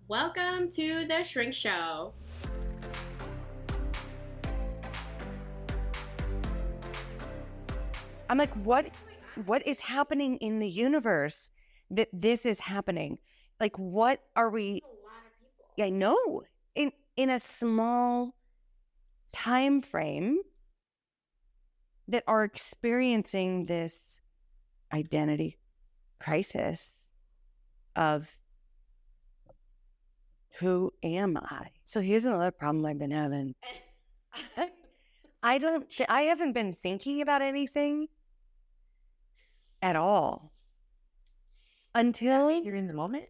Welcome to the Shrink Show. I'm like, what is happening in the universe that this is happening? Like, what are we? A lot of people. I know in a small time frame that are experiencing this identity crisis of who am I? So here's another problem I've been having. I haven't been thinking about anything at all until You're in the moment.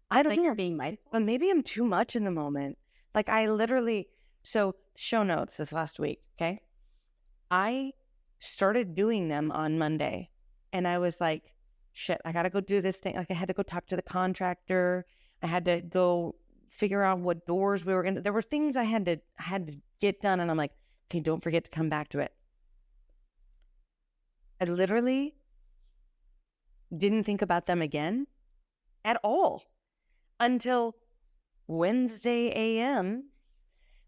I don't Like know. you're being mindful. But maybe I'm too much in the moment. Like I literally, so show notes this last week, okay? I started doing them on Monday and I was like, shit, I got to go do this thing. Like I had to go talk to the contractor. I had to go figure out what doors we were going to, there were things I had to get done. And I'm like, okay, don't forget to come back to it. I literally didn't think about them again at all until Wednesday a.m.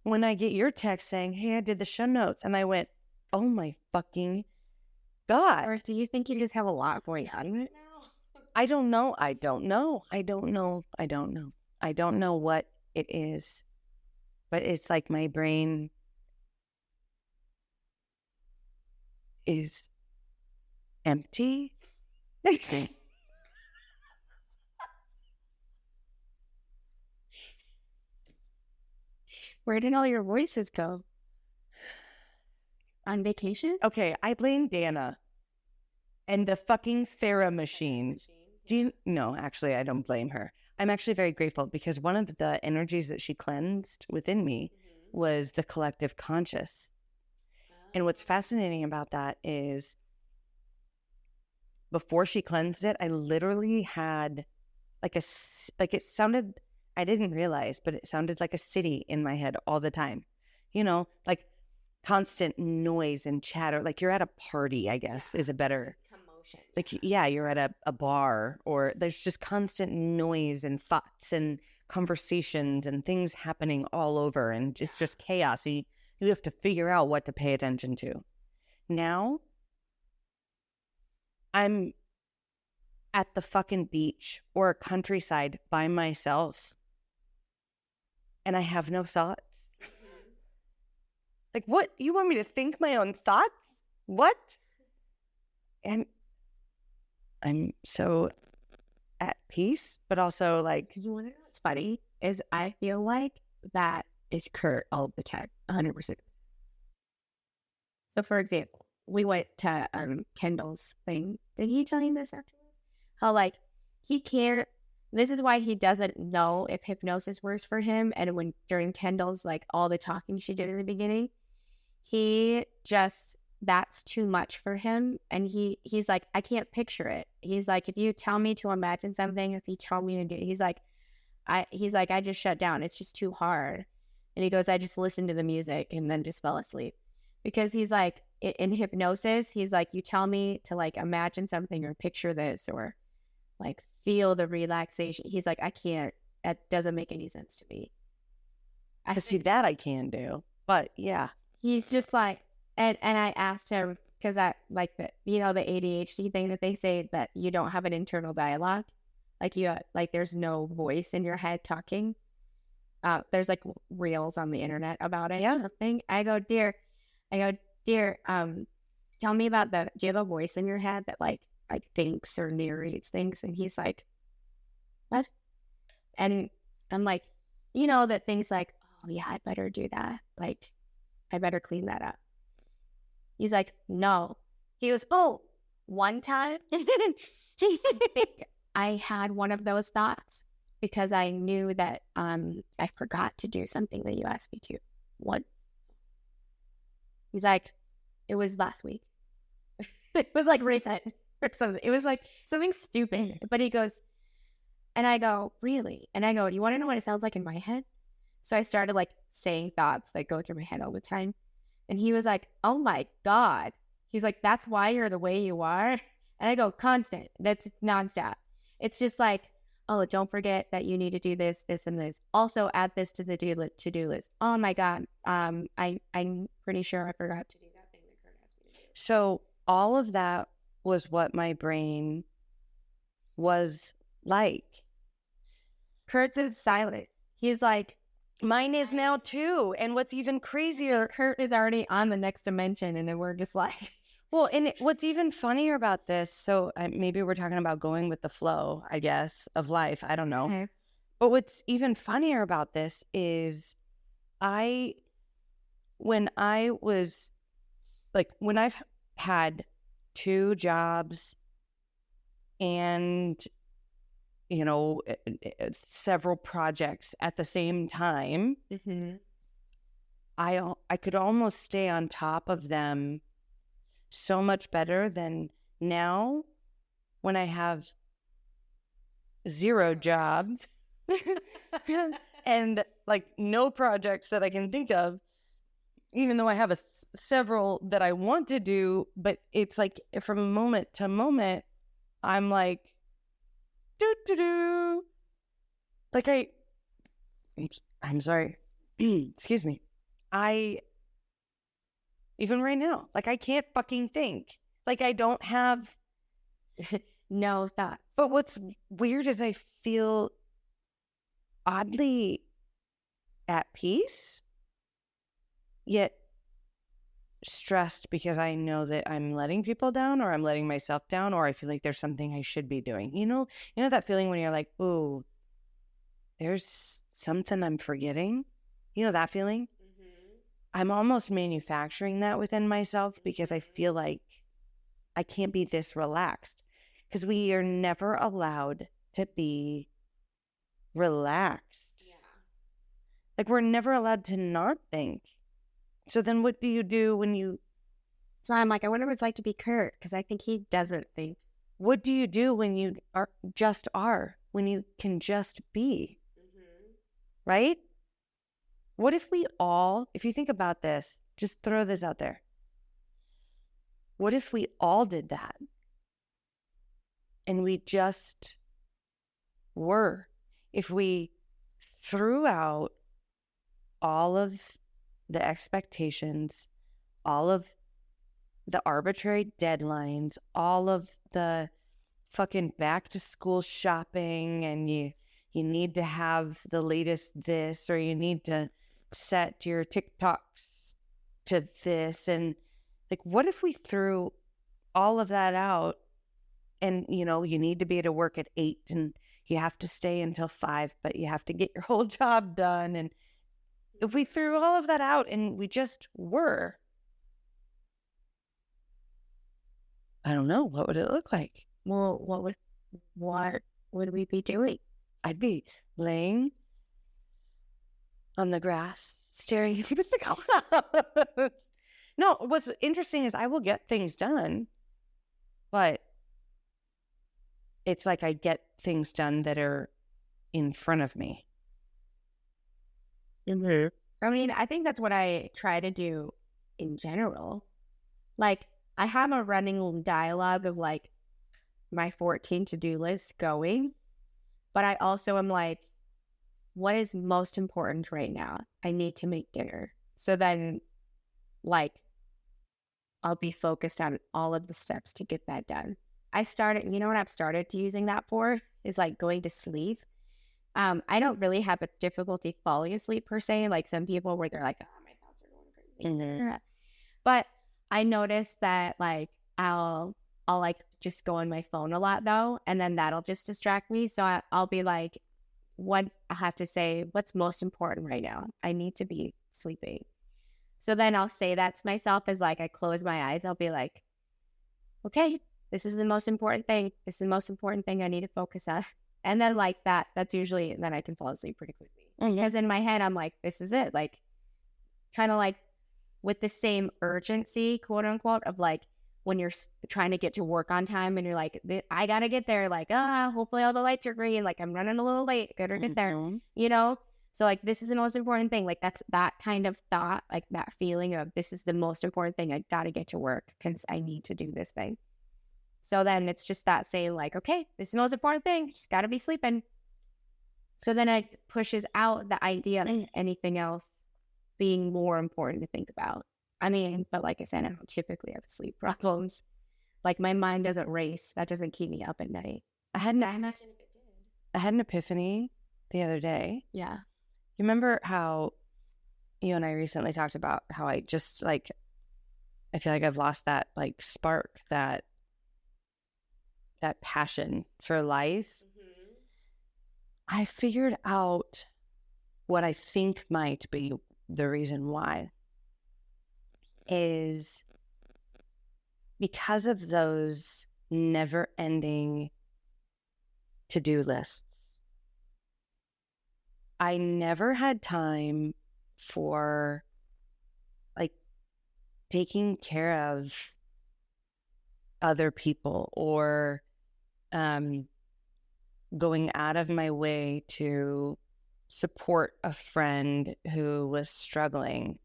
when I get your text saying, hey, I did the show notes. And I went, oh my fucking God. Or do you think you just have a lot going on right now? I don't know. I don't know what it is. But it's like my brain is empty. Where did all your voices go? On vacation? Okay, I blame Dana and the fucking Farah machine. No, actually, I don't blame her. I'm actually very grateful because one of the energies that she cleansed within me was the collective conscious. And what's fascinating about that is before she cleansed it, I literally had like it sounded, I didn't realize, but it sounded like a city in my head all the time. You know, like constant noise and chatter. Like you're at a party, I guess, is a better Commotion. like, yeah, you're at a bar or there's just constant noise and thoughts and conversations and things happening all over. And it's just chaos. So you have to figure out what to pay attention to. Now, I'm at the fucking beach or a countryside by myself and I have no thoughts. Like, what? You want me to think my own thoughts? What? And I'm so at peace, but also like, You want to know what's funny? Is I feel like that is Kurt all the time, 100%. So, for example, we went to Kendall's thing. Did he tell you this afterwards? How like he can't. This is why he doesn't know if hypnosis works for him. And when during Kendall's like all the talking she did in the beginning, he just that's too much for him. And he's like, I can't picture it. He's like, if you tell me to imagine something, if you tell me to do, he's like, I just shut down. It's just too hard. And he goes, I just listened to the music and then just fell asleep. Because he's like, in hypnosis, he's like, you tell me to like imagine something or picture this or like feel the relaxation. He's like, I can't, that doesn't make any sense to me. I see that I can do, but yeah. He's just like, and I asked him, because I like the, you know, the ADHD thing that they say that you don't have an internal dialogue. Like like there's no voice in your head talking. There's like reels on the internet about it. Yeah. Something. I go, dear, tell me about do you have a voice in your head that like thinks or narrates things? And he's like, what? And I'm like, you know, that things like, oh yeah, I better do that. Like, I better clean that up. He's like, no. He goes, oh, one time I think I had one of those thoughts because I knew that I forgot to do something that you asked me to once. He's like, it was last week. It was like recent or something. It was like something stupid. But he goes, and I go, really? And I go, you want to know what it sounds like in my head? So I started like saying thoughts that go through my head all the time. And he was like, oh my God. He's like, that's why you're the way you are. And I go, constant. That's nonstop. It's just like, oh, don't forget that you need to do this, this, and this. Also add this to the to-do list. Oh my God. I'm pretty sure I forgot to do that thing that Kurt asked me to do. So all of that was what my brain was like. Kurt's is silent. He's like, mine is now too. And what's even crazier, Kurt is already on the next dimension, and then we're just like, well, and what's even funnier about this, so maybe we're talking about going with the flow, I guess, of life. I don't know. okay. But what's even funnier about this is when I've had 2 jobs and, several projects at the same time, I could almost stay on top of them so much better than now when I have 0 jobs and like no projects that I can think of, even though I have several that I want to do. But it's like from moment to moment, I'm like, do. Like I'm sorry. Excuse me. Even right now, like I can't fucking think. Like I don't have no thoughts. But what's weird is I feel oddly at peace, yet stressed because I know that I'm letting people down, or I'm letting myself down, or I feel like there's something I should be doing. You know that feeling when you're like, ooh, there's something I'm forgetting? You know that feeling? I'm almost manufacturing that within myself because I feel like I can't be this relaxed, because we are never allowed to be relaxed. Yeah. Like we're never allowed to not think. So then what do you do when you... So I'm like, I wonder what it's like to be Kurt, because I think he doesn't think. What do you do when you are, when you can just be? Right? What if we all, if you think about this, just throw this out there. What if we all did that? And we just were. If we threw out all of the expectations, all of the arbitrary deadlines, all of the fucking back to school shopping, and you need to have the latest this, or you need to set your TikToks to this. And like, what if we threw all of that out, and you need to be to work at 8 and you have to stay until 5, but you have to get your whole job done. And if we threw all of that out and we just were, I don't know, what would it look like? Well, what would we be doing? I'd be laying on the grass, staring at the clouds. No, what's interesting is I will get things done, but it's like I get things done that are in front of me. I mean, I think that's what I try to do in general. Like, I have a running dialogue of like my 14 to-do list going, but I also am like, what is most important right now? I need to make dinner. So then, like, I'll be focused on all of the steps to get that done. You know what I've started using that for is like going to sleep. I don't really have a difficulty falling asleep per se, like some people where they're like, oh, my thoughts are going crazy. But I noticed that like I'll like just go on my phone a lot though, and then that'll just distract me. So I'll be like, what I have to say, what's most important right now? I need to be sleeping. So then I'll say that to myself as like I close my eyes. I'll be like, okay, this is the most important thing. This is the most important thing I need to focus on. And then like that's usually, then I can fall asleep pretty quickly. Because in my head, I'm like, this is it. Like, kind of like with the same urgency, quote unquote, of like when you're trying to get to work on time and you're like, I got to get there. Like, hopefully all the lights are green. Like, I'm running a little late. Gotta get there, So like, this is the most important thing. Like, that's that kind of thought, like that feeling of this is the most important thing. I got to get to work because I need to do this thing. So then it's just that saying like, okay, this is the most important thing. Just got to be sleeping. So then it pushes out the idea of anything else being more important to think about. I mean, but like I said, I don't typically have sleep problems. Like my mind doesn't race. That doesn't keep me up at night. I had I imagine if it did. I had an epiphany the other day. Yeah. You remember how you and I recently talked about how I just like, I feel like I've lost that like spark, that passion for life. Mm-hmm. I figured out what I think might be the reason why is because of those never ending to-do lists. I never had time for like taking care of other people or going out of my way to support a friend who was struggling,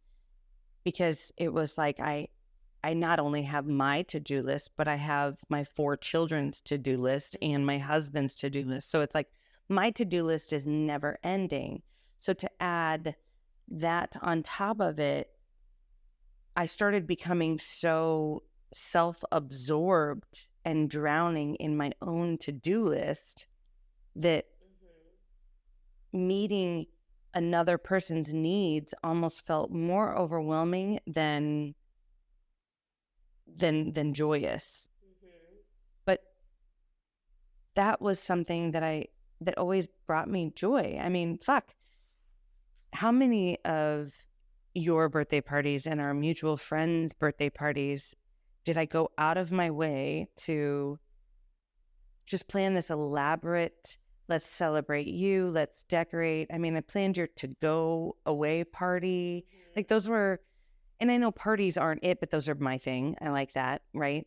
because it was like I not only have my to-do list, but I have my 4 children's to-do list and my husband's to-do list. So it's like my to-do list is never ending. So to add that on top of it, I started becoming so self-absorbed and drowning in my own to-do list that meeting another person's needs almost felt more overwhelming than joyous. But that was something that always brought me joy. I mean, fuck, how many of your birthday parties and our mutual friends' birthday parties did I go out of my way to just plan this elaborate, let's celebrate you, let's decorate. I mean, I planned your to-go away party. Like those were, and I know parties aren't it, but those are my thing. I like that, right?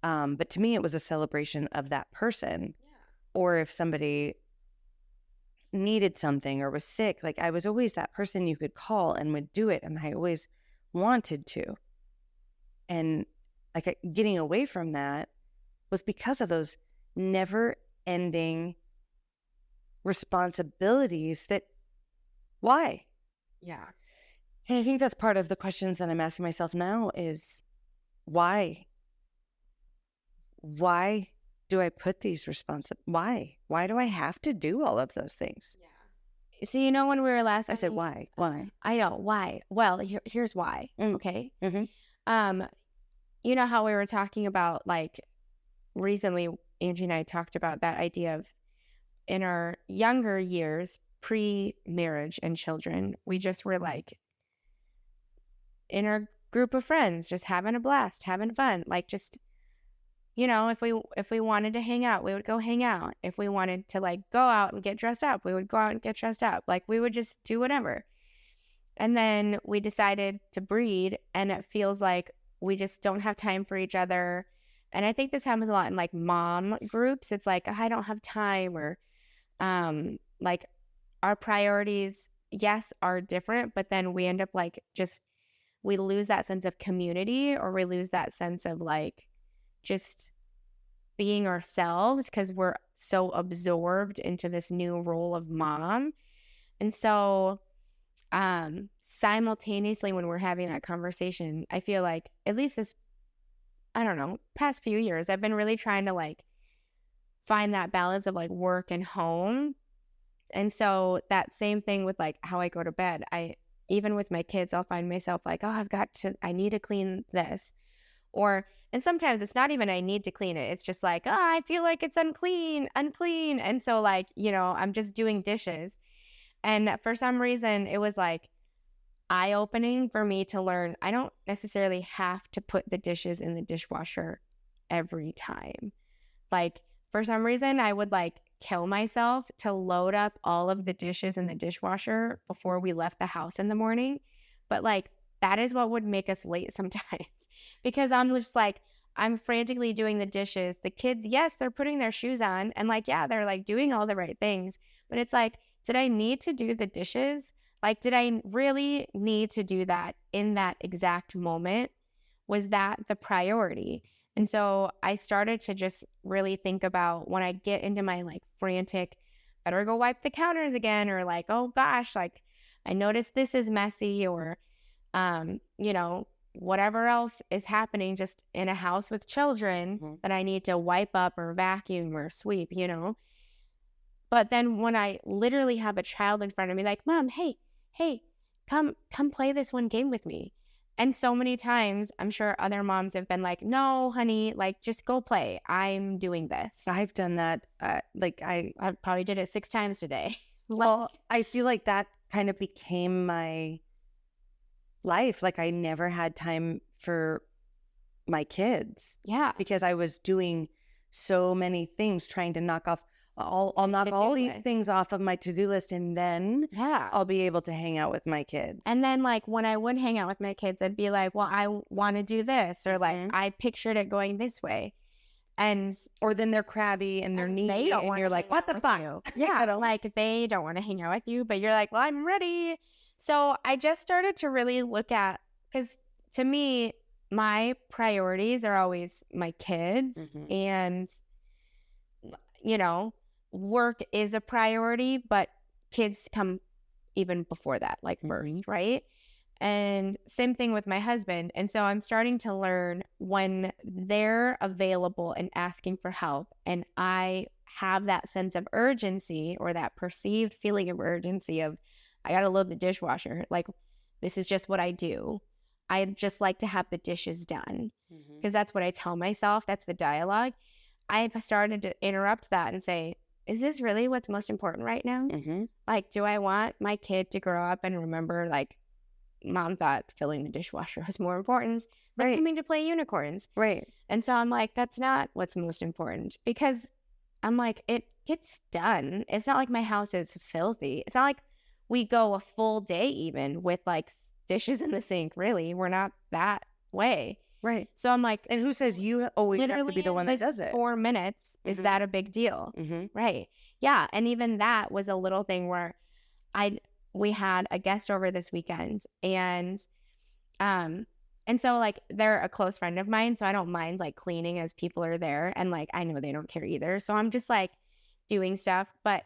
But to me, it was a celebration of that person. Yeah. Or if somebody needed something or was sick, like I was always that person you could call and would do it. And I always wanted to. And like getting away from that was because of those never ending responsibilities that, why? Yeah. And I think that's part of the questions that I'm asking myself now is why? Why do I put these why? Why do I have to do all of those things? Yeah. So, you know, when we were last, I said, why? I know why. Well, here's why. Okay. Mm-hmm. You know how we were talking about, like, recently, Angie and I talked about that idea of in our younger years, pre-marriage and children, we just were like in our group of friends, just having a blast, having fun, like just, you know, if we wanted to hang out, we would go hang out. If we wanted to like go out and get dressed up, we would go out and get dressed up. Like we would just do whatever. And then we decided to breed, and it feels like we just don't have time for each other. And I think this happens a lot in like mom groups. It's like, I don't have time, or like our priorities, yes, are different, but then we end up like just, we lose that sense of community, or we lose that sense of like just being ourselves because we're so absorbed into this new role of mom. And so simultaneously when we're having that conversation, I feel like at least this, I don't know, past few years, I've been really trying to like find that balance of like work and home. And so that same thing with like how I go to bed, even with my kids, I'll find myself like, oh, I need to clean this. And sometimes it's not even I need to clean it. It's just like, oh, I feel like it's unclean. And so like, you know, I'm just doing dishes. And for some reason, it was like eye-opening for me to learn I don't necessarily have to put the dishes in the dishwasher every time. Like for some reason, I would like kill myself to load up all of the dishes in the dishwasher before we left the house in the morning. But like that is what would make us late sometimes because I'm just like, I'm frantically doing the dishes. The kids, yes, they're putting their shoes on and like, yeah, they're like doing all the right things. But it's like, did I need to do the dishes? Like, did I really need to do that in that exact moment? Was that the priority? And so I started to just really think about when I get into my like frantic better go wipe the counters again, or like, oh gosh, like I noticed this is messy, or you know, whatever else is happening just in a house with children that I need to wipe up or vacuum or sweep, you know. But then when I literally have a child in front of me, like, Mom, hey, come play this one game with me. And so many times, I'm sure other moms have been like, no, honey, like, just go play. I'm doing this. I've done that. I probably did it 6 times today. Well, I feel like that kind of became my life. Like, I never had time for my kids. Yeah. Because I was doing so many things, trying to knock off I'll knock all these things off of my to-do list, and then I'll be able to hang out with my kids. And then, like, when I would hang out with my kids, I'd be like, well, I want to do this, or like, I pictured it going this way. And or then they're crabby and they're needy, and you're like, what the fuck? Yeah, like, they don't want to hang out with you, but you're like, well, I'm ready. So I just started to really look at, because to me, my priorities are always my kids, and, you know, work is a priority, but kids come even before that, like first, right? And same thing with my husband. And so I'm starting to learn when they're available and asking for help, and I have that sense of urgency, or that perceived feeling of urgency of, I got to load the dishwasher. Like, this is just what I do. I just like to have the dishes done, because that's what I tell myself. That's the dialogue. I've started to interrupt that and say, is this really what's most important right now? Like, do I want my kid to grow up and remember, like, Mom thought filling the dishwasher was more important than coming to play unicorns? Right. And so I'm like, that's not what's most important, because I'm like, it gets done. It's not like my house is filthy. It's not like we go a full day even with, like, dishes in the sink. Really, we're not that way. Right. So I'm like, and who says you always have to be the one that does it? 4 minutes, is that a big deal? Right. Yeah. And even that was a little thing where we had a guest over this weekend, and so, like, they're a close friend of mine, so I don't mind, like, cleaning as people are there, and, like, I know they don't care either. So I'm just, like, doing stuff. But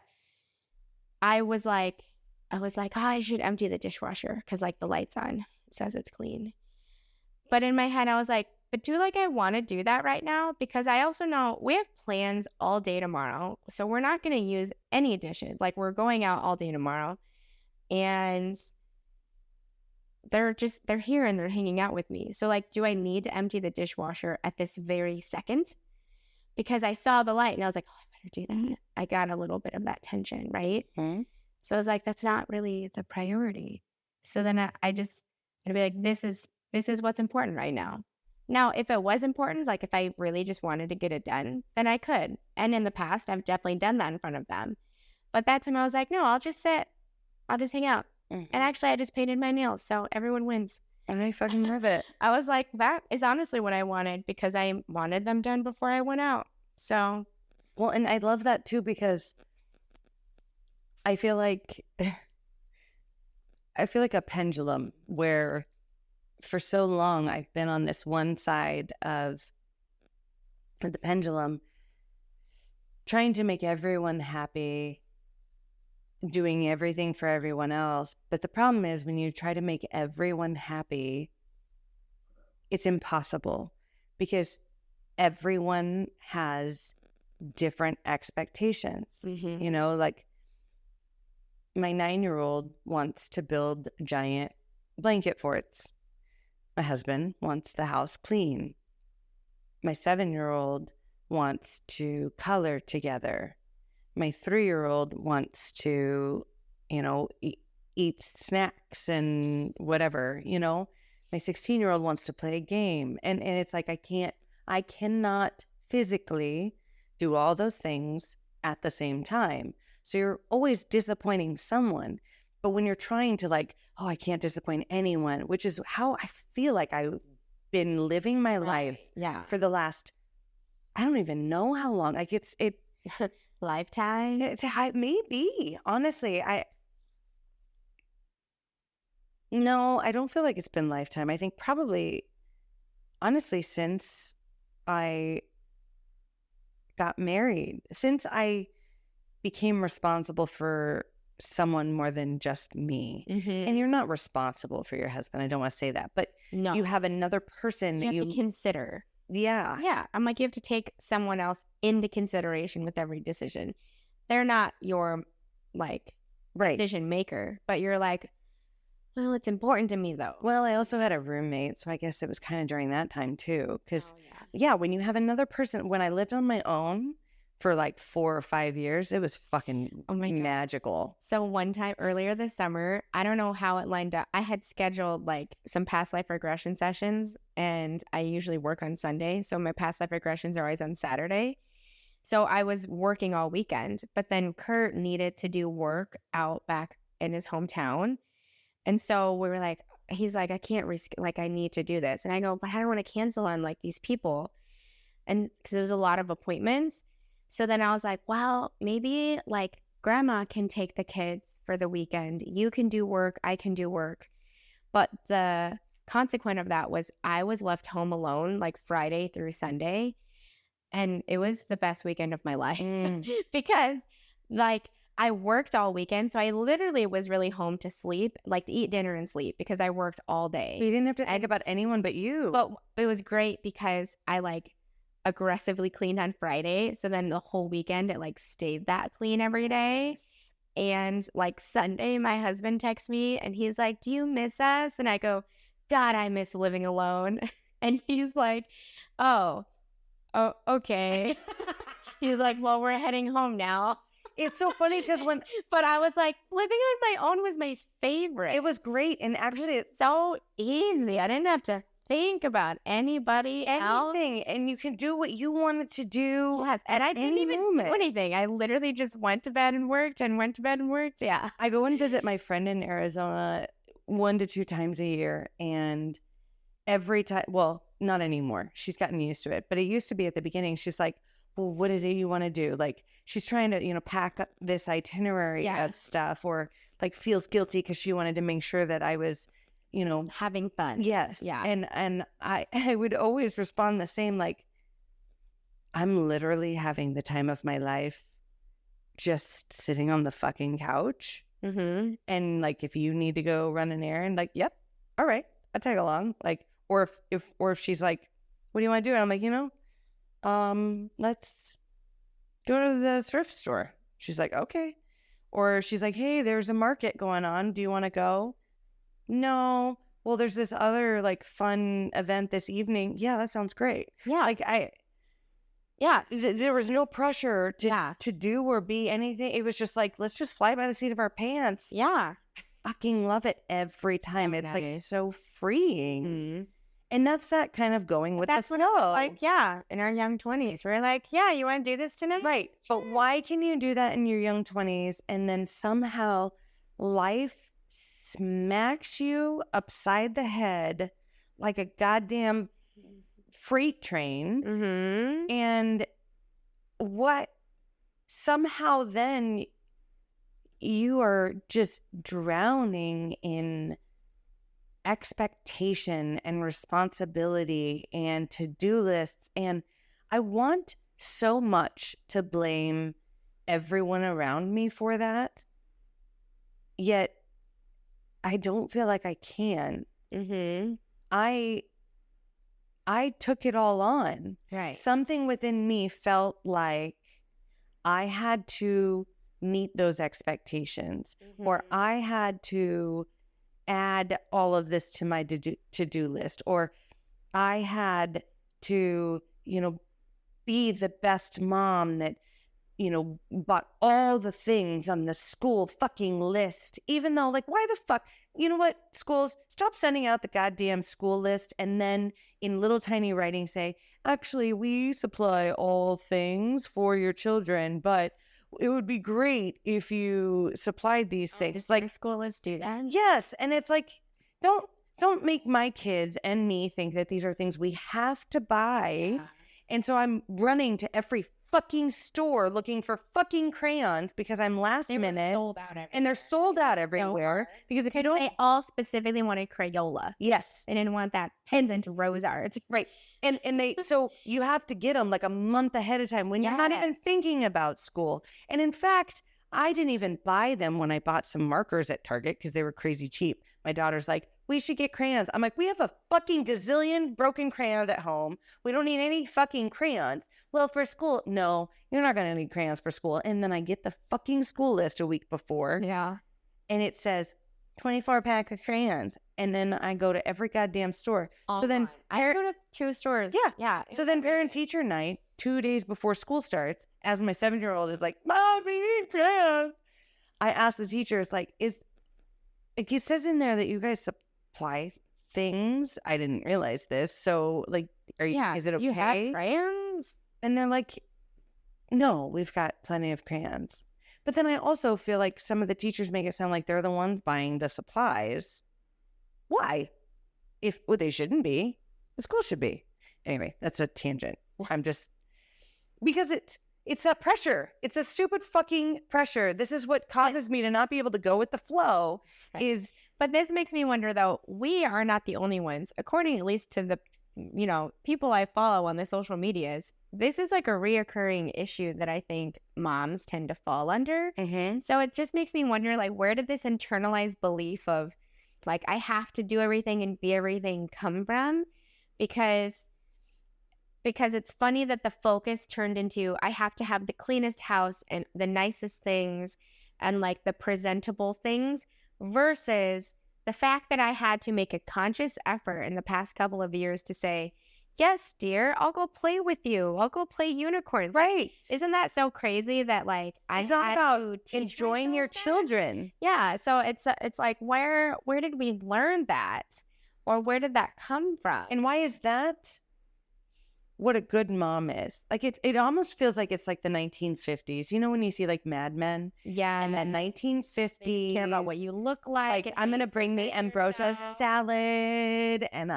I was like, oh, I should empty the dishwasher because, like, the light's on. It says it's clean. But in my head, I was like, but do, like, I want to do that right now? Because I also know we have plans all day tomorrow. So we're not going to use any dishes. Like, we're going out all day tomorrow. And they're here and they're hanging out with me. So, like, do I need to empty the dishwasher at this very second? Because I saw the light and I was like, oh, I better do that. I got a little bit of that tension, right? So I was like, that's not really the priority. So then I'd be like, this is what's important right now. Now, if it was important, like, if I really just wanted to get it done, then I could. And in the past, I've definitely done that in front of them. But that time I was like, no, I'll just sit. I'll just hang out. And actually, I just painted my nails, so everyone wins. And I fucking love it. I was like, that is honestly what I wanted, because I wanted them done before I went out. So, well, and I love that too, because I feel like a pendulum, where for so long I've been on this one side of the pendulum, trying to make everyone happy, doing everything for everyone else. But the problem is, when you try to make everyone happy, it's impossible, because everyone has different expectations. You know, like, my 9-year-old wants to build giant blanket forts. My husband wants the house clean. My 7-year-old wants to color together. My 3-year-old wants to, eat snacks and whatever, My 16-year-old wants to play a game. And it's like, I cannot physically do all those things at the same time. So you're always disappointing someone. But when you're trying to, like, oh, I can't disappoint anyone, which is how I feel like I've been living my life for the last, I don't even know how long. Like, it lifetime. Maybe, honestly, no, I don't feel like it's been lifetime. I think probably, honestly, since I got married, since I became responsible for someone more than just me. And you're not responsible for your husband. I don't want to say that, but No, you have another person you that have to consider. yeah. Yeah, I'm like, you have to take someone else into consideration with every decision. They're not your like Right. decision maker, but you're like, well, it's important to me though. Well, I also had a roommate, so I guess it was kind of during that time too. Because, Oh, yeah, when you have another person, when I lived on my own for like 4 or 5 years, it was fucking Oh my God. magical. So one time earlier this summer, I don't know how it lined up. I had scheduled like some past life regression sessions, and I usually work on Sunday. So my past life regressions are always on Saturday. So I was working all weekend, but then Kurt needed to do work out back in his hometown. And so we were like, he's like, I can't risk, like, I need to do this. And I go, but I don't want to cancel on like these people. And because there was a lot of appointments. So then I was like, well, maybe like grandma can take the kids for the weekend. You can do work. I can do work. But the consequence of that was I was left home alone like Friday through Sunday. And it was the best weekend of my life because like I worked all weekend. So I literally was really home to sleep, like to eat dinner and sleep because I worked all day. You didn't have to think about anyone but you. But it was great because I like aggressively cleaned on Friday. So then the whole weekend it like stayed that clean every day. And like Sunday, my husband texts me and he's like, do you miss us? And I go, God, I miss living alone. And he's like, oh, okay. He's like, well, we're heading home now. It's so funny because but I was like, living on my own was my favorite. it was great. And actually, it's so easy. I didn't have to think about anybody else. anything. And you can do what you wanted to do. Yes, and I didn't any even moment. do anything. I literally just went to bed and worked and went to bed and worked. Yeah. I go and visit my friend in Arizona 1 to 2 times a year. And every time, well, not anymore. She's gotten used to it. But it used to be at the beginning. She's like, well, what is it you want to do? Like, she's trying to, pack up this itinerary of stuff, or like feels guilty because she wanted to make sure that I was, having fun. Yes. Yeah. And I would always respond the same, like, I'm literally having the time of my life just sitting on the fucking couch. Mm-hmm. And like, if you need to go run an errand, like, yep, all right, I'll tag along. Like, or if she's like, what do you want to do? And I'm like, let's go to the thrift store. She's like, okay. Or she's like, hey, there's a market going on. Do you want to go? No. Well, there's this other like fun event this evening. Yeah, that sounds great. Yeah. Like there was no pressure to do or be anything. It was just like, let's just fly by the seat of our pants. Yeah. I fucking love it every time. It's like so freeing. Mm-hmm. And that's that kind of going with that's the what flow. like, yeah, in our young 20s. We're like, yeah, you want to do this tonight? Right. But why can you do that in your young 20s and then somehow life smacks you upside the head like a goddamn freight train? Mm-hmm. And what somehow then you are just drowning in expectation and responsibility and to-do lists. And I want so much to blame everyone around me for that, yet I don't feel like I can. Mm-hmm. I took it all on. Right. Something within me felt like I had to meet those expectations, or I had to add all of this to my to-do list, or I had to, be the best mom that, bought all the things on the school fucking list, even though, like, why the fuck, you know what, schools, stop sending out the goddamn school list and then in little tiny writing say, actually, we supply all things for your children, but it would be great if you supplied these things. Does like schools do that? Yes. And it's like, don't make my kids and me think that these are things we have to buy. Yeah. And so I'm running to every fucking store looking for fucking crayons because I'm last They were minute. sold out everywhere. And they're sold out So everywhere. hard. Because if you don't... They all specifically wanted Crayola. Yes. They didn't want that peasant rose art. Right. And they, so you have to get them like a month ahead of time when you're not even thinking about school. And in fact, I didn't even buy them when I bought some markers at Target because they were crazy cheap. My daughter's like, we should get crayons. I'm like, we have a fucking gazillion broken crayons at home. We don't need any fucking crayons. Well, for school, no, you're not going to need crayons for school. And then I get the fucking school list a week before. Yeah. And it says 24-pack of crayons. And then I go to every goddamn store. So then I go to 2 stores. Yeah. Yeah. So then parent-teacher night, 2 days before school starts, as my 7-year-old is like, Mom, we need crayons. I asked the teachers, like, it says in there that you guys supply things. I didn't realize this. So, like, is it okay? You have crayons? And they're like, no, we've got plenty of crayons. But then I also feel like some of the teachers make it sound like they're the ones buying the supplies. Why? They shouldn't be. The school should be. Anyway, that's a tangent. Because it's that pressure. It's a stupid fucking pressure. This is what causes me to not be able to go with the flow. But this makes me wonder, though, we are not the only ones. According at least to the, people I follow on the social medias, this is like a reoccurring issue that I think moms tend to fall under. Mm-hmm. So it just makes me wonder, like, where did this internalized belief of, like, I have to do everything and be everything come from? Because it's funny that the focus turned into, I have to have the cleanest house and the nicest things and, like, the presentable things, versus the fact that I had to make a conscious effort in the past couple of years to say, yes, dear, I'll go play with you. I'll go play unicorns. Right. Isn't that so crazy that, like, it's not about teach enjoying your children. Yeah. So it's like, where did we learn that? Or where did that come from? And why is that what a good mom is? Like, it almost feels like it's like the 1950s. You know, when you see like Mad Men? Yeah. And that 1950s. They care about what you look like. Like, I'm going to bring the ambrosia salad and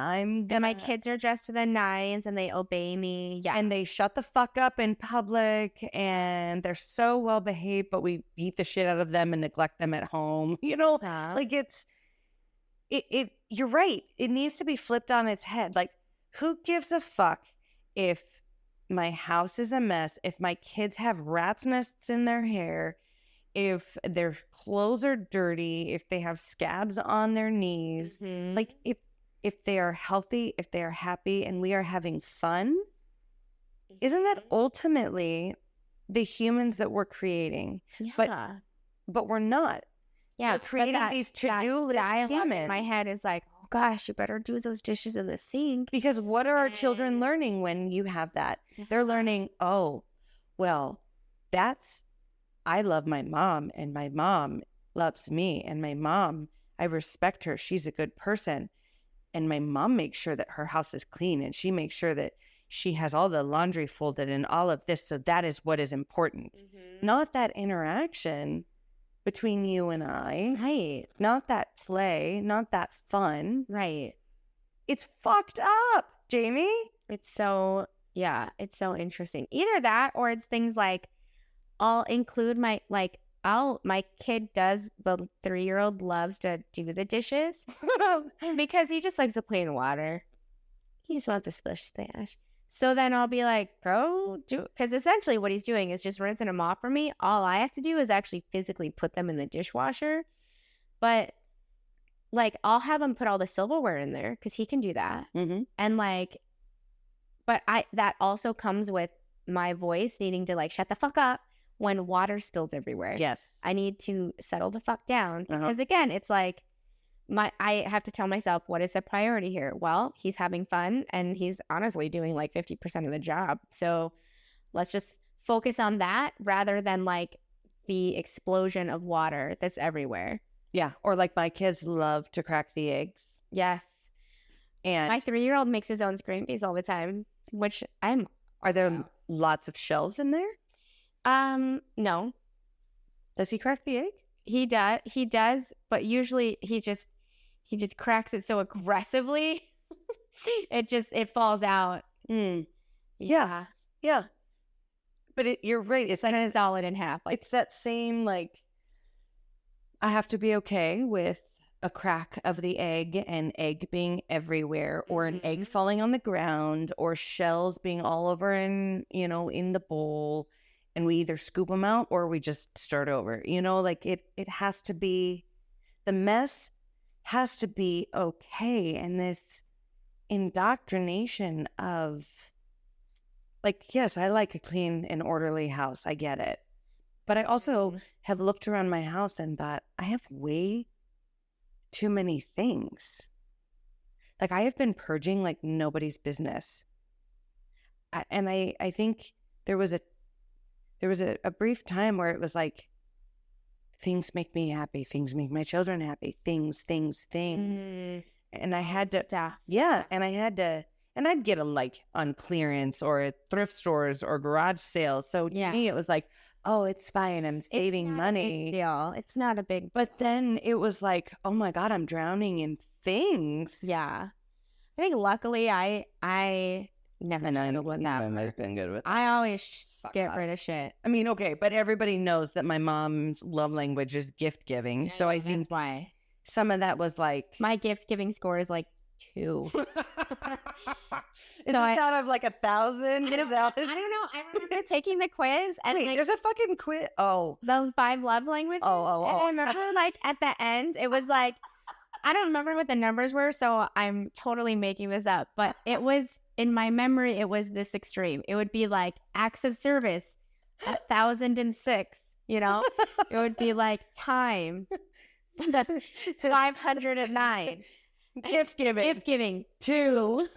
my kids are dressed to the nines and they obey me. Yeah. And they shut the fuck up in public and they're so well behaved, but we beat the shit out of them and neglect them at home. Like you're right. It needs to be flipped on its head. Like, who gives a fuck if my house is a mess, if my kids have rat's nests in their hair, if their clothes are dirty, if they have scabs on their knees, like if they are healthy, if they are happy and we are having fun, isn't that ultimately the humans that we're creating? Yeah. But we're not. Yeah. We're creating these to-do list humans. In my head is like, oh gosh, you better do those dishes in the sink. Because what are our children learning when you have that? They're learning, oh, well, I love my mom and my mom loves me and my mom, I respect her. She's a good person. And my mom makes sure that her house is clean and she makes sure that she has all the laundry folded and all of this. So that is what is important. Not that interaction between you and I. Right. Not that play, not that fun. Right. It's fucked up, Jamie. It's so interesting. Either that or it's things like, I'll include my kid does, the 3-year-old loves to do the dishes because he just likes to play in water. He just wants to splish splash. So then I'll be like, go do it. Because essentially what he's doing is just rinsing them off for me. All I have to do is actually physically put them in the dishwasher. But like, I'll have him put all the silverware in there because he can do that. Mm-hmm. And like, but that also comes with my voice needing to like shut the fuck up when water spills everywhere. Yes. I need to settle the fuck down because again, it's like I have to tell myself, what is the priority here? Well, he's having fun and he's honestly doing like 50% of the job. So let's just focus on that rather than like the explosion of water that's everywhere. Yeah. Or like my kids love to crack the eggs. Yes. And my 3-year-old makes his own screen peas all the time, which Are there lots of shells in there? No. Does he crack the egg? He does, but usually he just cracks it so aggressively it falls out. Yeah. But you're right. It's like kind of solid in half. Like it's that same like I have to be okay with a crack of the egg and egg being everywhere, or an egg falling on the ground, or shells being all over in the bowl, and we either scoop them out or we just start over. Like it has to be, the mess has to be okay. And this indoctrination of like, yes, I like a clean and orderly house. I get it. But I also have looked around my house and thought, I have way too many things. Like I have been purging like nobody's business. I think there was a brief time where it was like, things make me happy. Things make my children happy. Things. And I had to, and I'd get them like on clearance or at thrift stores or garage sales. So to me, it was like, oh, it's fine. I'm saving money. Big deal. It's not a big But then it was like, oh my God, I'm drowning in things. Yeah. I think luckily I never know what that has been good with. I always get rid of shit. I mean, okay, but everybody knows that my mom's love language is gift giving. So I think that's why some of that was like my gift giving score is like 2. Is it out of like 1,000? I don't know. I remember taking the quiz and wait, like, there's a fucking quiz. Oh, those 5 love languages. Oh. And I remember like at the end, it was like, I don't remember what the numbers were, so I'm totally making this up. But it was in my memory, it was this extreme. It would be like acts of service, 1,006. It would be like time, 509. Gift giving 2.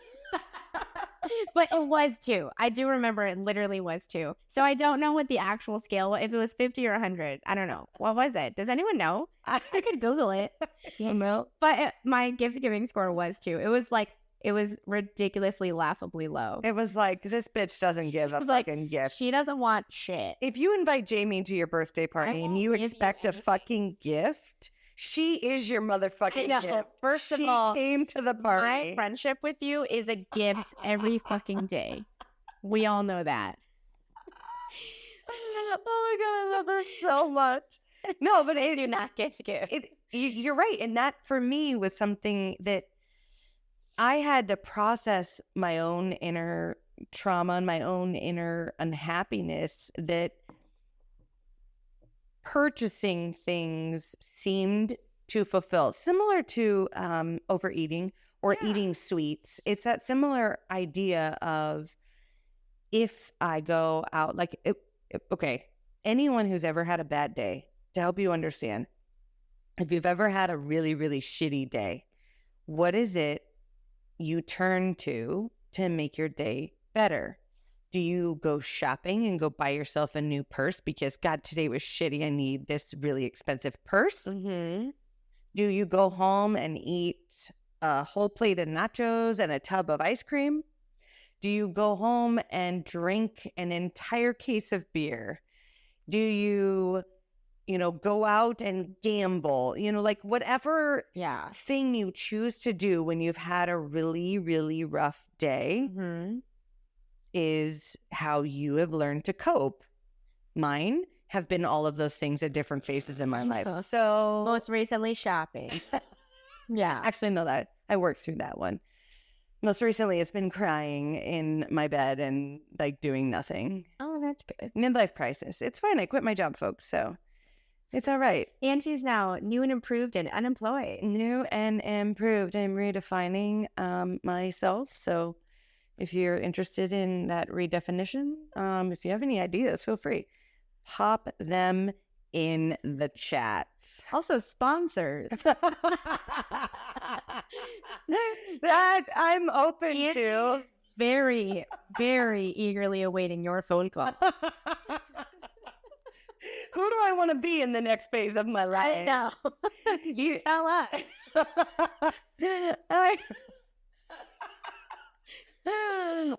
But it was 2. I do remember it literally was 2. So I don't know what the actual scale was. If it was 50 or 100, I don't know. What was it? Does anyone know? I could Google it. But my gift giving score was 2. It was ridiculously laughably low. It was like, this bitch doesn't give a fucking gift. She doesn't want shit. If you invite Jaime to your birthday party and you expect a fucking gift, she is your motherfucking gift. First of all, she came to the party. My friendship with you is a gift every fucking day. We all know that. Oh my God, I love her so much. No, but I do not gift. You're right. And that for me was something that I had to process my own inner trauma and my own inner unhappiness, that purchasing things seemed to fulfill, similar to overeating or eating sweets. It's that similar idea of, if I go out, like, okay, anyone who's ever had a bad day, to help you understand, if you've ever had a really, really shitty day, what is it you turn to make your day better? Do you go shopping and go buy yourself a new purse because, God, today was shitty, I need this really expensive purse? Mm-hmm. Do you go home and eat a whole plate of nachos and a tub of ice cream? Do you go home and drink an entire case of beer? Do you, go out and gamble? Like whatever thing you choose to do when you've had a really, really rough day is how you have learned to cope. Mine have been all of those things at different phases in my life. So most recently, shopping. Yeah. Actually, no, that I worked through that one. Most recently, it's been crying in my bed and like doing nothing. Oh, that's good. Midlife crisis. It's fine. I quit my job, folks. So it's all right. Angie's now new and improved and unemployed. New and improved. I'm redefining myself. So if you're interested in that redefinition, if you have any ideas, feel free. Pop them in the chat. Also sponsors. That I'm open to. Very, very eagerly awaiting your phone call. Who do I want to be in the next phase of my life? I know. You tell us.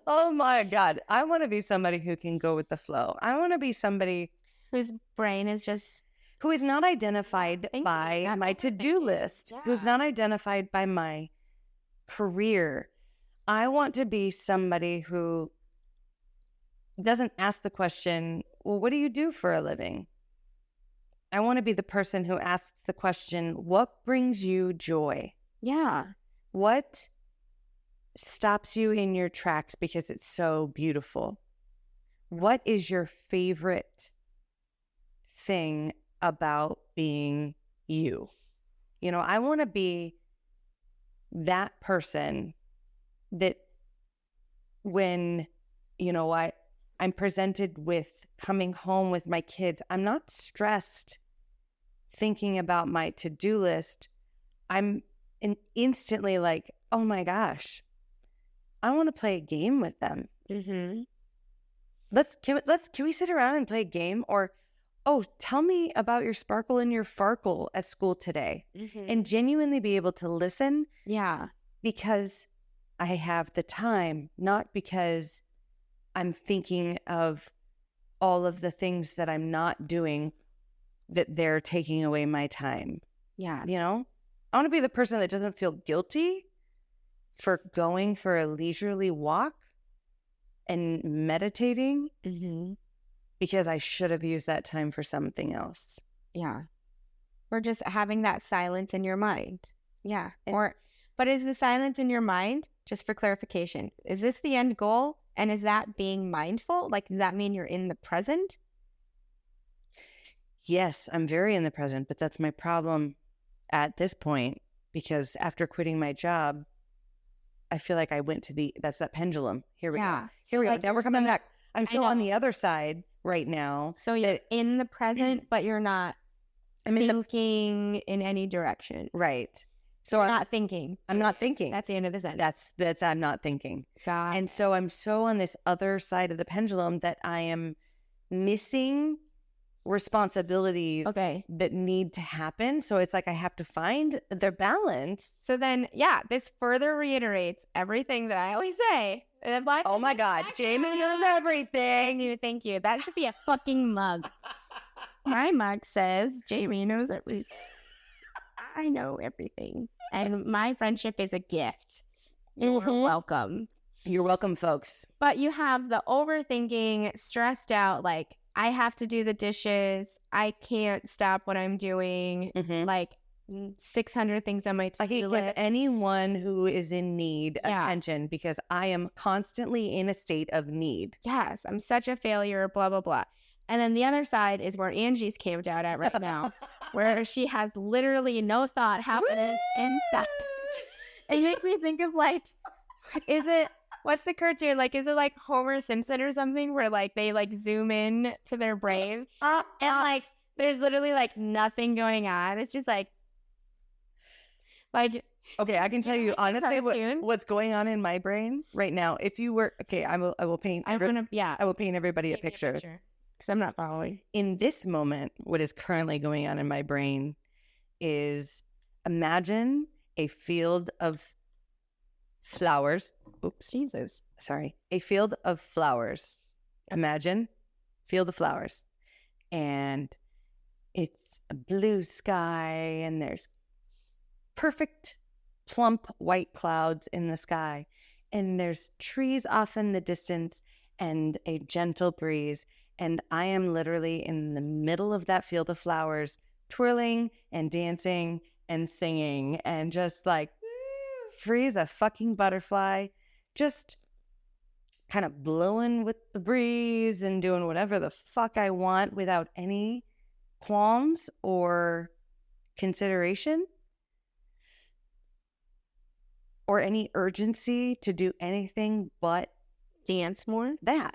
Oh my God. I want to be somebody who can go with the flow. I want to be somebody whose brain is just, who is not identified by my to-do list, who's not identified by my career. I want to be somebody who doesn't ask the question, well, what do you do for a living? I want to be the person who asks the question, what brings you joy? Yeah. What stops you in your tracks because it's so beautiful? What is your favorite thing about being you? You know, I want to be that person that when, you know, I'm presented with coming home with my kids, I'm not stressed thinking about my to-do list. I'm instantly like, oh my gosh, I want to play a game with them. Mm-hmm. Can we sit around and play a game? Or, oh, tell me about your sparkle and your farkle at school today. Mm-hmm. And genuinely be able to listen. Yeah. Because I have the time, not because I'm thinking of all of the things that I'm not doing that they're taking away my time. Yeah. You know, I want to be the person that doesn't feel guilty for going for a leisurely walk and meditating Mm-hmm. because I should have used that time for something else. Yeah. Or just having that silence in your mind. Yeah. And- But is the silence in your mind, just for clarification, is this the end goal? And is that being mindful? Like, does that mean you're in the present? Yes, I'm very in the present, but that's my problem at this point because after quitting my job, I feel like I went to that's that pendulum. Here we go. Here we go. Now we're coming back. I'm so on the other side right now. So you're in the present, but you're not thinking in any direction. Right. So I'm not thinking. I'm not thinking. That's the end of the sentence. That's I'm not thinking. God. And so I'm so on this other side of the pendulum that I am missing responsibilities that need to happen. So it's like I have to find their balance. So then, yeah, this further reiterates everything that I always say. Like, oh my God, Jaime knows everything. Thank you. That should be a fucking mug. My mug says, Jaime knows everything. I know everything. And my friendship is a gift. You're welcome. You're welcome, folks. But you have the overthinking, stressed out, like, I have to do the dishes. I can't stop what I'm doing. Mm-hmm. Like 600 things on my to-do list. I can give anyone who is in need attention because I am constantly in a state of need. Yes, I'm such a failure, blah, blah, blah. And then the other side is where Angee's camped out at right now, where she has literally no thought happening inside. It makes me think of like, what's the cartoon? Like, is it like Homer Simpson or something where like they like zoom in to their brain and like there's literally like nothing going on. It's just like, okay, I can tell you honestly what's going on in my brain right now. If you were I will paint. I will paint everybody a picture because I'm not following. In this moment, what is currently going on in my brain is imagine a field of flowers. Oops. Jesus. Sorry. A field of flowers. Imagine field of flowers. And it's a blue sky and there's perfect plump white clouds in the sky. And there's trees off in the distance and a gentle breeze. And I am literally in the middle of that field of flowers, twirling and dancing and singing and just like free as a fucking butterfly, just kind of blowing with the breeze and doing whatever the fuck I want without any qualms or consideration or any urgency to do anything but dance more. That.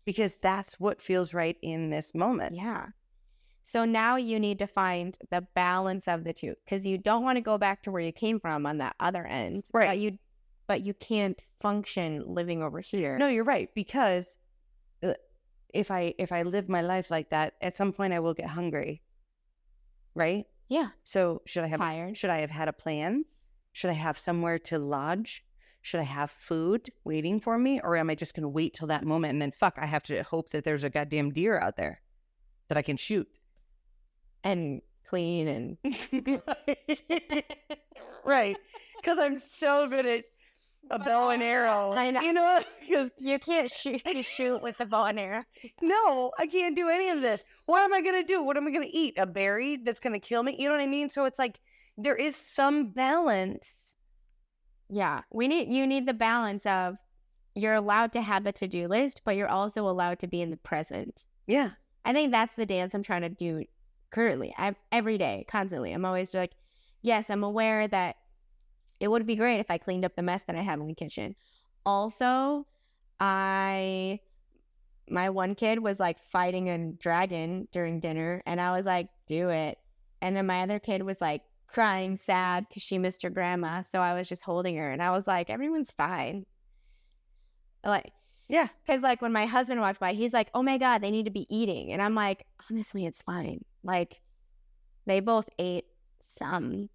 Because that's what feels right in this moment. Yeah. So now you need to find the balance of the two because you don't want to go back to where you came from on that other end. Right. But you can't function living over here. No, you're right. Because if I live my life like that, at some point I will get hungry. Right? Yeah. So should I have had a plan? Should I have somewhere to lodge? Should I have food waiting for me? Or am I just going to wait till that moment and then I have to hope that there's a goddamn deer out there that I can shoot and clean and right. Because I'm so good at a bow and arrow. I know. You know, 'cause You can't shoot with the bow and arrow. no, I can't do any of this. What am I going to do? What am I going to eat? A berry that's going to kill me? You know what I mean? So it's like there is some balance. Yeah, you need the balance of you're allowed to have a to-do list, but you're also allowed to be in the present. Yeah. I think that's the dance I'm trying to do currently. Every day, constantly. I'm always like, yes, I'm aware that it would be great if I cleaned up the mess that I have in the kitchen. Also, my one kid was like fighting a dragon during dinner, and I was like, do it. And then my other kid was like crying sad because she missed her grandma. So I was just holding her, and I was like, everyone's fine. Like, yeah. Because like when my husband walked by, he's like, oh my God, they need to be eating. And I'm like, honestly, it's fine. Like, they both ate some.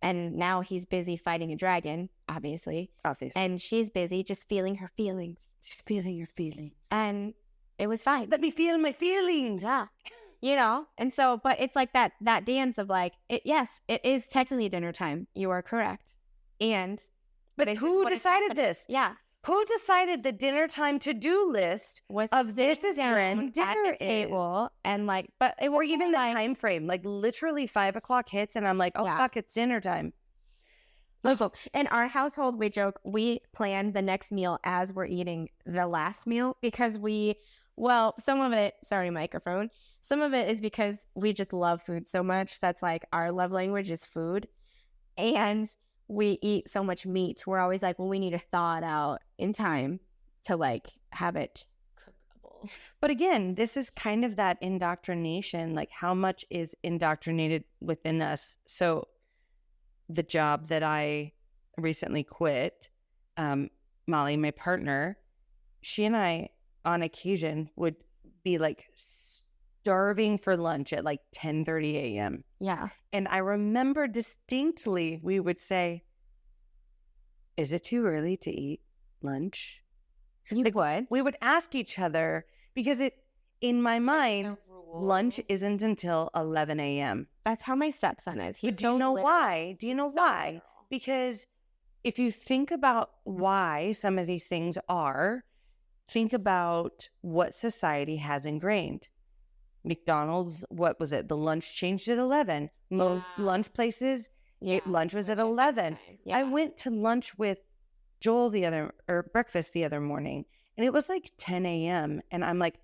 And now he's busy fighting a dragon, obviously. And she's busy just feeling her feelings. She's feeling your feelings. And it was fine. Let me feel my feelings. Yeah. You know? And so, but it's like that dance of like, yes, it is technically dinner time. You are correct. But who decided this? Yeah. Who decided the dinner time to-do list of this is when dinner at the table and like, but it or even the like, time frame, like literally 5 o'clock hits and I'm like, oh, fuck, it's dinner time. Look, in our household, we joke, we plan the next meal as we're eating the last meal because some of it, sorry, microphone, some of it is because we just love food so much. That's like our love language is food. And we eat so much meat. We're always like, well, we need to thaw it out in time to like have it cookable. But again, this is kind of that indoctrination, like how much is indoctrinated within us. So the job that I recently quit, Molly, my partner, she and I on occasion would be like starving for lunch at like 10:30 a.m. Yeah. And I remember distinctly we would say, is it too early to eat lunch? We would ask each other because in my mind, lunch isn't until 11 a.m. That's how my stepson is. Do you know why? Because if you think about why some of these things are, think about what society has ingrained. McDonald's, what was it? The lunch changed at 11. Most lunch places, lunch was at 11. Yeah. I went to lunch with Joel breakfast the other morning, and it was like 10 a.m. And I'm like,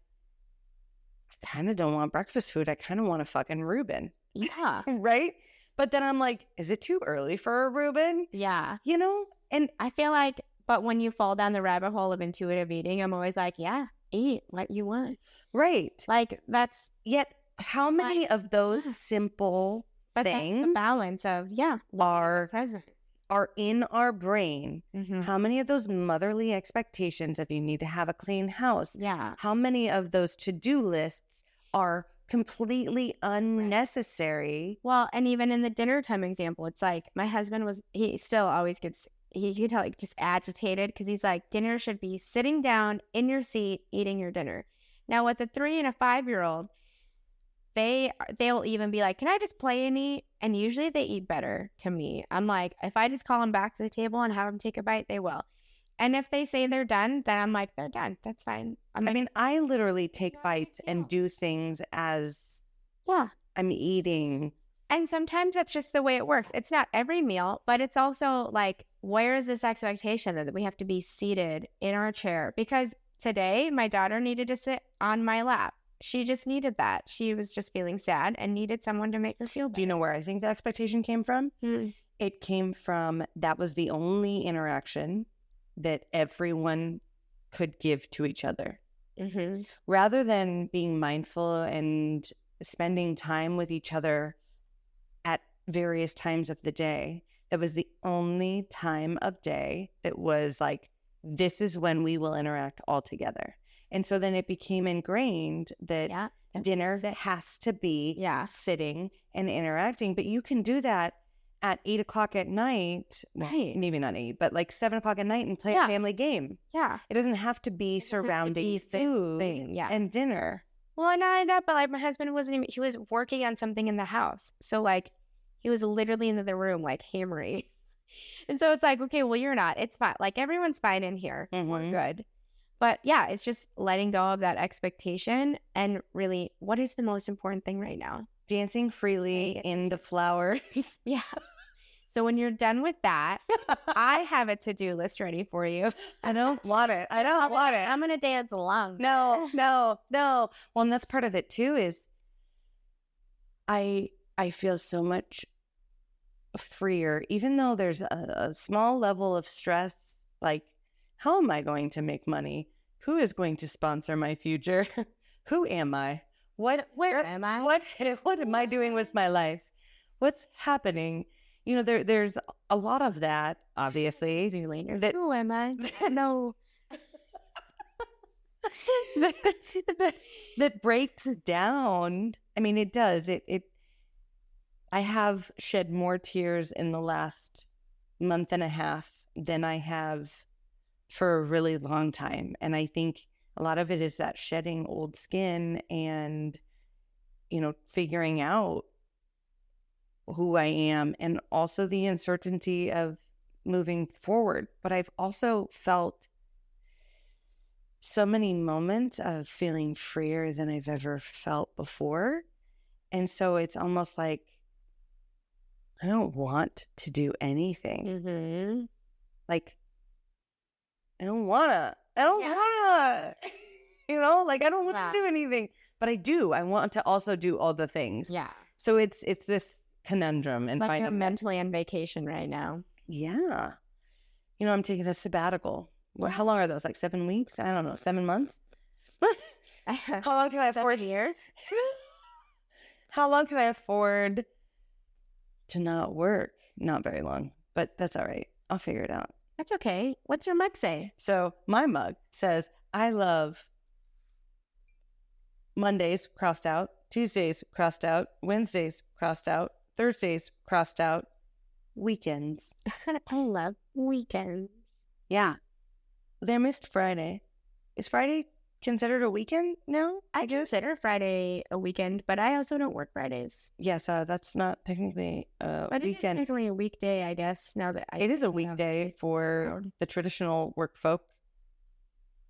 I kind of don't want breakfast food. I kind of want a fucking Reuben. Yeah. Right? But then I'm like, is it too early for a Reuben? Yeah. You know? And I feel like, but when you fall down the rabbit hole of intuitive eating, I'm always like, yeah, eat what you want. Right. Like yet how many of those simple things, that's the balance of, are present, are in our brain. Mm-hmm. How many of those motherly expectations of you need to have a clean house? Yeah. How many of those to-do lists are completely unnecessary? Well, and even in the dinner time example, it's like my husband he still always gets, you can tell, like, just agitated because he's like, dinner should be sitting down in your seat, eating your dinner. Now, with a 3 and a 5-year-old, they'll even be like, can I just play and eat? And usually they eat better to me. I'm like, if I just call them back to the table and have them take a bite, they will. And if they say they're done, then I'm like, they're done. That's fine. I literally take bites and do things as I'm eating. And sometimes that's just the way it works. It's not every meal, but it's also like, where is this expectation that we have to be seated in our chair? Because today, my daughter needed to sit on my lap. She just needed that. She was just feeling sad and needed someone to make her feel better. Do you know where I think the expectation came from? It came from that was the only interaction that everyone could give to each other. Mm-hmm. Rather than being mindful and spending time with each other at various times of the day, that was the only time of day that was like, this is when we will interact all together. And so then it became ingrained that dinner has to be sitting and interacting. But you can do that at 8 o'clock at night. Right. Maybe not 8, but like 7 o'clock at night and play a family game. Yeah. It doesn't have to be surrounding food and dinner. Well, not only that, but like my husband he was working on something in the house. So like he was literally in the room like hammering. And so it's like, okay, well, you're not. It's fine. Like everyone's fine in here. We're Mhm. good. But yeah, it's just letting go of that expectation and really, what is the most important thing right now? Dancing freely Paying in the flowers. Yeah. So when you're done with that, I have a to-do list ready for you. I don't want it. I don't want it. I'm gonna dance along. No. Well, and that's part of it too. Is I feel so much freer, even though there's a small level of stress. Like, how am I going to make money? Who is going to sponsor my future? Who am I? Where am I? What am I doing with my life? What's happening? You know, there's a lot of that, obviously. That, Who am I? no. that breaks down. I mean, it does. I have shed more tears in the last month and a half than I have for a really long time. And I think a lot of it is that shedding old skin and, figuring out who I am, and also the uncertainty of moving forward. But I've also felt so many moments of feeling freer than I've ever felt before. And so it's almost like I don't want to do anything. Mm-hmm. Like, I don't want to. I don't want to. I don't want to do anything. But I do. I want to also do all the things. Yeah. So it's this conundrum. And like you're mentally on vacation right now. Yeah. I'm taking a sabbatical. Well, how long are those? Like 7 weeks? I don't know. 7 months? How long can I afford? 7 years? How long can I afford to not work? Not very long, but that's all right. I'll figure it out. That's okay. What's your mug say? So my mug says, I love Mondays crossed out, Tuesdays crossed out, Wednesdays crossed out, Thursdays crossed out, weekends. I love weekends. Yeah. They missed Friday. Is Friday considered a weekend now? I consider Friday a weekend, but I also don't work Fridays. Yeah, so that's not technically a but weekend. It is technically a weekday, I guess, now that it is a weekday for the traditional work folk.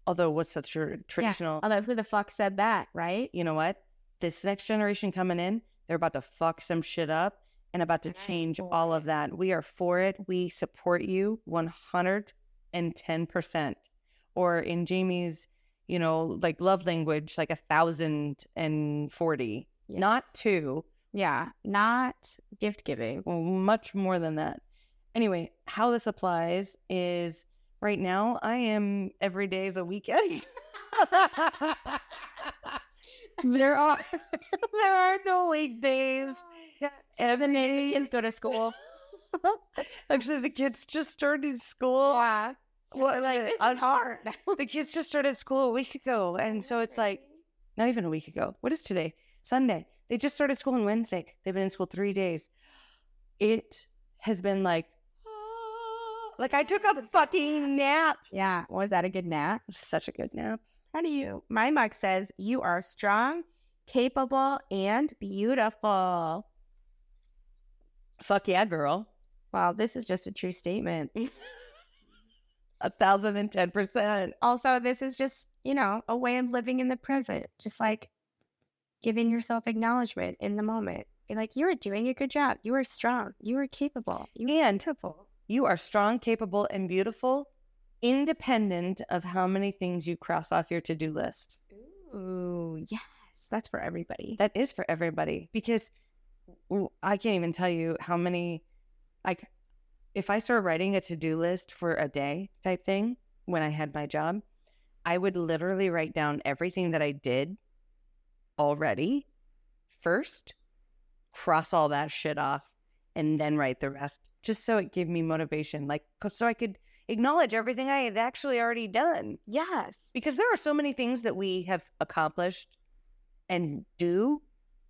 Although, what's the traditional? Yeah. Although, who the fuck said that, right? You know what? This next generation coming in, they're about to fuck some shit up and about to change all of that. We are for it. We support you 110%. Or in Jaime's, love language, like 1,040, not 2. Yeah, not gift giving. Well, much more than that. Anyway, how this applies is right now I am every day is a weekend. There are no weekdays. And the kids go to school. Actually, the kids just started school. Yeah. Well, this is hard. The kids just started school a week ago. And so it's like, not even a week ago. What is today? Sunday. They just started school on Wednesday. They've been in school 3 days. It has been like I took a fucking nap. Yeah. Was that a good nap? Such a good nap. How do you? My mug says, you are strong, capable, and beautiful. Fuck yeah, girl. Well, this is just a true statement. 1,010%. Also, this is just, a way of living in the present. Just like giving yourself acknowledgement in the moment. Be like, you are doing a good job. You are strong. You are capable. You are beautiful. You are strong, capable, and beautiful, independent of how many things you cross off your to-do list. Ooh, yes. That's for everybody. That is for everybody. Because I can't even tell you how many, if I started writing a to-do list for a day type thing when I had my job, I would literally write down everything that I did already first, cross all that shit off, and then write the rest, just so it gave me motivation, so I could acknowledge everything I had actually already done. Yes. Because there are so many things that we have accomplished and do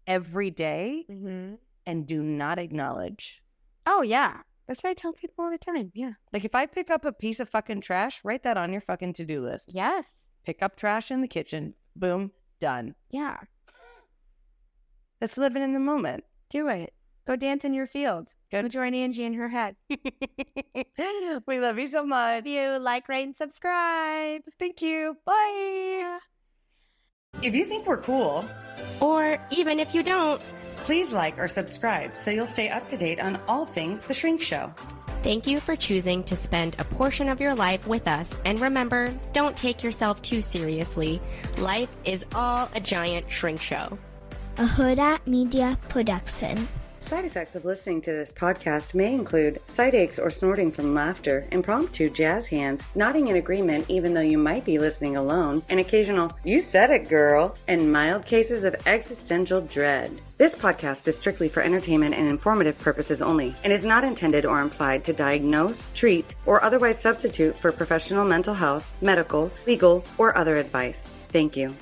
every day and do not acknowledge. Oh, yeah. That's what I tell people all the time. Yeah. Like if I pick up a piece of fucking trash, write that on your fucking to-do list. Yes. Pick up trash in the kitchen. Boom. Done. Yeah. That's living in the moment. Do it. Go dance in your field. Go join Angee in her head. We love you so much. If you like, rate, and subscribe. Thank you. Bye. If you think we're cool, Or even if you don't, please like or subscribe so you'll stay up to date on all things The Shrink Show. thank you for choosing to spend a portion of your life with us. And remember, don't take yourself too seriously. Life is all a giant shrink show. A Huda Media Production. Side effects of listening to this podcast may include side aches or snorting from laughter, impromptu jazz hands, nodding in agreement even though you might be listening alone, an occasional "you said it, girl," and mild cases of existential dread. This podcast is strictly for entertainment and informative purposes only and is not intended or implied to diagnose, treat, or otherwise substitute for professional mental health, medical, legal, or other advice. Thank you.